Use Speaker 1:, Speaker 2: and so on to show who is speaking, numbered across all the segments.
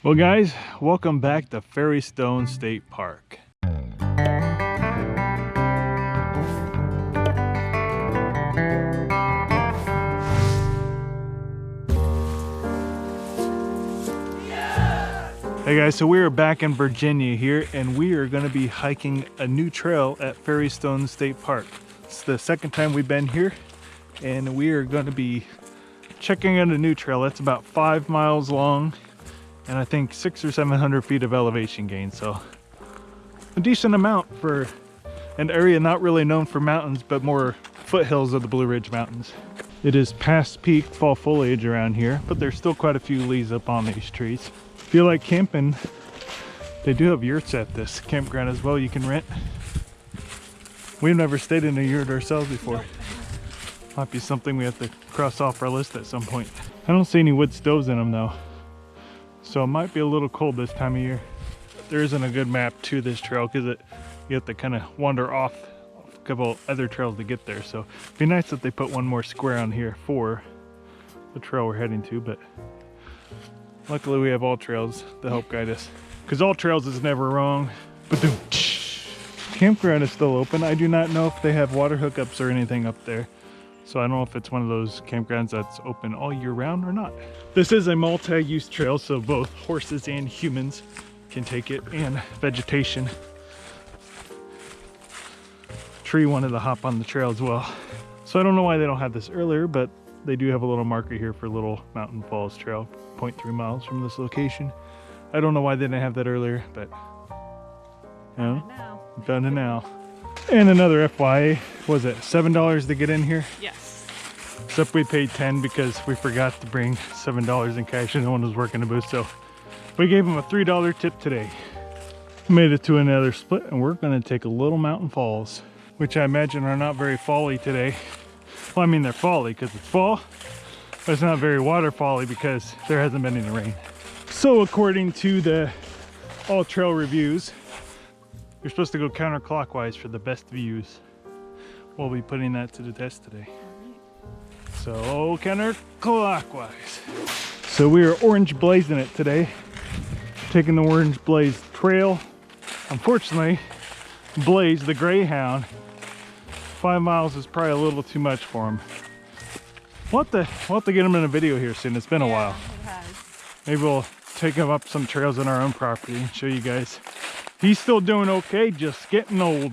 Speaker 1: Well guys, welcome back to Fairy Stone State Park. Hey guys, so we are back in Virginia here, and we are going to be hiking a new trail at Fairy Stone State Park. It's the second time we've been here, and we are going to be checking out a new trail that's about 5 miles long, and I think 600 or 700 feet of elevation gain. So a decent amount for an area not really known for mountains, but more foothills of the Blue Ridge Mountains. It is past peak fall foliage around here, but there's still quite a few leaves up on these trees. If you like camping, they do have yurts at this campground as well you can rent. We've never stayed in a yurt ourselves before. Might be something we have to cross off our list at some point. I don't see any wood stoves in them though, so it might be a little cold this time of year. There isn't a good map to this trail because you have to kind of wander off a couple other trails to get there. So it'd be nice if they put one more square on here for the trail we're heading to, but luckily we have All Trails to help guide us, because All Trails is never wrong. Ba-doom. Campground is still open. I do not know if they have water hookups or anything up there, so I don't know if it's one of those campgrounds that's open all year round or not. This is a multi-use trail, so both horses and humans can take it, and vegetation. Tree wanted to hop on the trail as well. So I don't know why they don't have this earlier, but they do have a little marker here for Little Mountain Falls Trail, 0.3 miles from this location. I don't know why they didn't have that earlier, but you know, we found it now. And another FYI, was it $7 to get in here?
Speaker 2: Yes.
Speaker 1: Except we paid $10 because we forgot to bring $7 in cash and no one was working the booth, so we gave them a $3 tip today. Made it to another split, and we're gonna take a Little Mountain Falls, which I imagine are not very fally today. Well, I mean, they're fally because it's fall, but it's not very waterfally because there hasn't been any rain. So according to the All Trail reviews, you're supposed to go counterclockwise for the best views. We'll be putting that to the test today. So counterclockwise. So we are orange blazing it today. Taking the Orange Blaze Trail. Unfortunately, Blaze, the greyhound, 5 miles is probably a little too much for him. We'll have to get him in a video here soon. It's been a while.
Speaker 2: It has.
Speaker 1: Maybe we'll take him up some trails on our own property and show you guys. He's still doing okay, just getting old.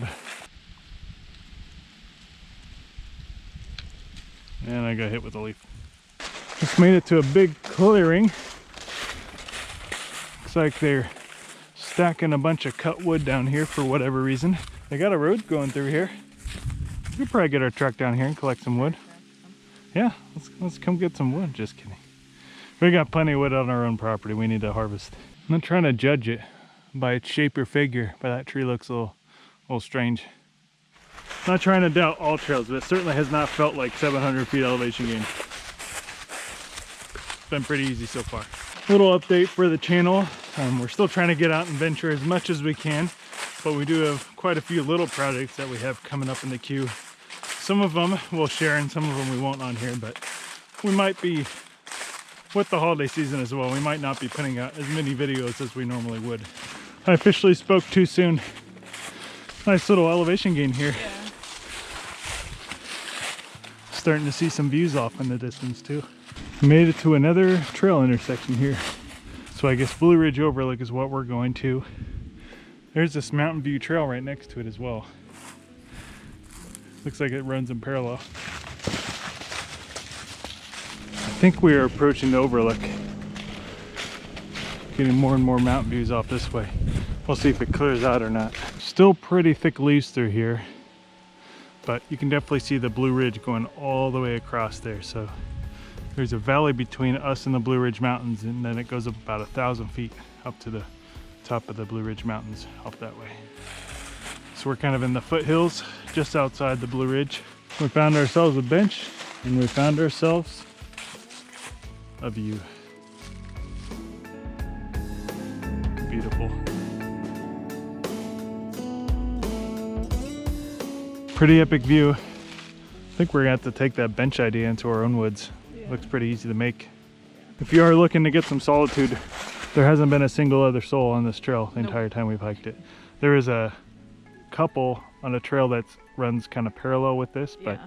Speaker 1: And I got hit with a leaf. Just made it to a big clearing. Looks like they're stacking a bunch of cut wood down here for whatever reason. They got a road going through here. We could probably get our truck down here and collect some wood. Yeah, let's come get some wood. Just kidding. We got plenty of wood on our own property we need to harvest. I'm not trying to judge it by its shape or figure, but that tree looks a little strange. I'm not trying to doubt All Trails, but it certainly has not felt like 700 feet elevation gain. It's been pretty easy so far. Little update for the channel. We're still trying to get out and venture as much as we can, but we do have quite a few little projects that we have coming up in the queue. Some of them we'll share and some of them we won't on here, but we might be, with the holiday season as well, we might not be putting out as many videos as we normally would. I officially spoke too soon. Nice little elevation gain here.
Speaker 2: Yeah.
Speaker 1: Starting to see some views off in the distance too. Made it to another trail intersection here. So I guess Blue Ridge Overlook is what we're going to. There's this Mountain View Trail right next to it as well. Looks like it runs in parallel. I think we are approaching the overlook. Getting more and more mountain views off this way. We'll see if it clears out or not. Still pretty thick leaves through here, but you can definitely see the Blue Ridge going all the way across there. So there's a valley between us and the Blue Ridge Mountains, and then it goes up about 1,000 feet up to the top of the Blue Ridge Mountains up that way. So we're kind of in the foothills just outside the Blue Ridge. We found ourselves a bench, and we found ourselves a view. Beautiful. Pretty epic view. I think we're gonna have to take that bench idea into our own woods. Looks pretty easy to make. If you are looking to get some solitude, There hasn't been a single other soul on this trail the entire time we've hiked it. There is a couple on a trail that runs kind of parallel with this, but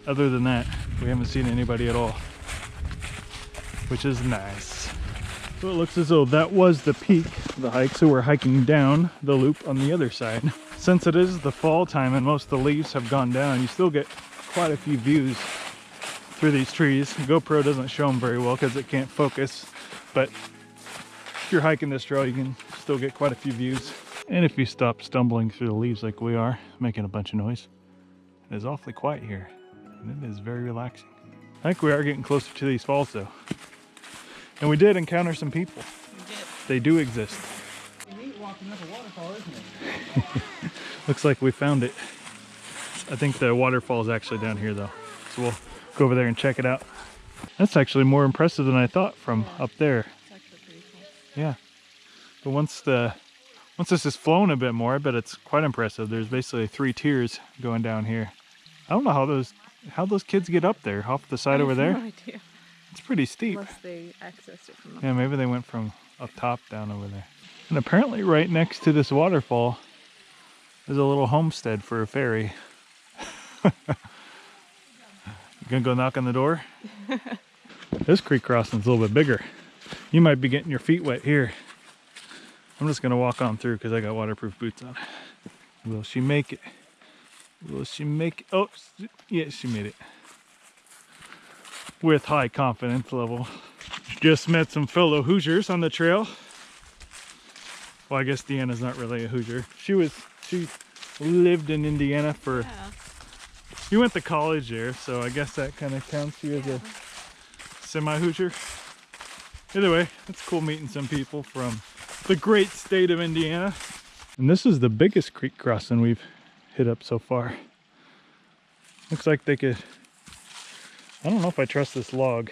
Speaker 1: other than that, we haven't seen anybody at all, which is nice. So it looks as though that was the peak of the hike, so we're hiking down the loop on the other side. Since it is the fall time and most of the leaves have gone down, you still get quite a few views through these trees. GoPro doesn't show them very well because it can't focus, but if you're hiking this trail, you can still get quite a few views. And if you stop stumbling through the leaves like we are, making a bunch of noise, it is awfully quiet here, and it is very relaxing. I think we are getting closer to these falls though. And we did encounter some people. We did. They do exist. Walking up a waterfall, isn't it? Looks like we found it. I think the waterfall is actually down here though. So we'll go over there and check it out. That's actually more impressive than I thought from up there. It's actually pretty cool. Yeah. But once this is flown a bit more, I bet it's quite impressive. There's basically 3 tiers going down here. I don't know how those kids get up there off the side over there. No idea. It's pretty steep. Unless they accessed it from up. Yeah, maybe they went from up top down over there. And apparently right next to this waterfall is a little homestead for a fairy. You gonna go knock on the door? This creek crossing's a little bit bigger. You might be getting your feet wet here. I'm just gonna walk on through because I got waterproof boots on. Will she make it? Will she make it? Oh, yeah, she made it. With high confidence level. Just met some fellow Hoosiers on the trail. Well, I guess Deanna's not really a Hoosier. She lived in Indiana for, you went to college there, so I guess that kind of counts you as a semi-Hoosier. Either way, it's cool meeting some people from the great state of Indiana. And this is the biggest creek crossing we've hit up so far. Looks like they could, I don't know if I trust this log.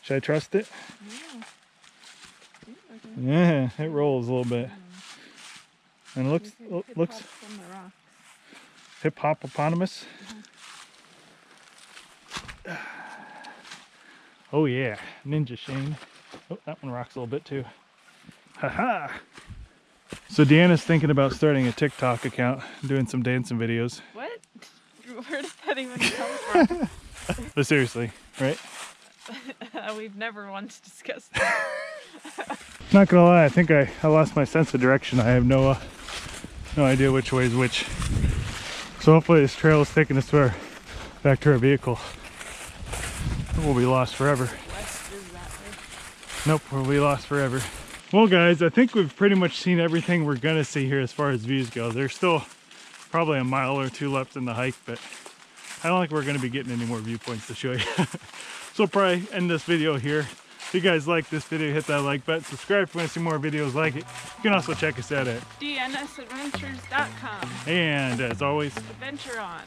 Speaker 1: Should I trust it? Yeah, it rolls a little bit. And it looks hip-hop-eponymous. Oh yeah, Ninja Shane. Oh, that one rocks a little bit too. Haha! So Deanna's thinking about starting a TikTok account, doing some dancing videos. What? Where did that even come from? But seriously, right?
Speaker 2: We've never once discussed that.
Speaker 1: Not gonna lie, I think I lost my sense of direction. I have no idea which way is which. So hopefully this trail is taking us back to our vehicle. We'll be lost forever.
Speaker 2: West is that way.
Speaker 1: Nope, we'll be lost forever. Well guys, I think we've pretty much seen everything we're gonna see here as far as views go. There's still probably a mile or 2 left in the hike, but I don't think we're gonna be getting any more viewpoints to show you. So I'll probably end this video here. If you guys like this video, hit that like button, subscribe if you want to see more videos like it. You can also check us out at
Speaker 2: DNSadventures.com.
Speaker 1: And as always,
Speaker 2: adventure on.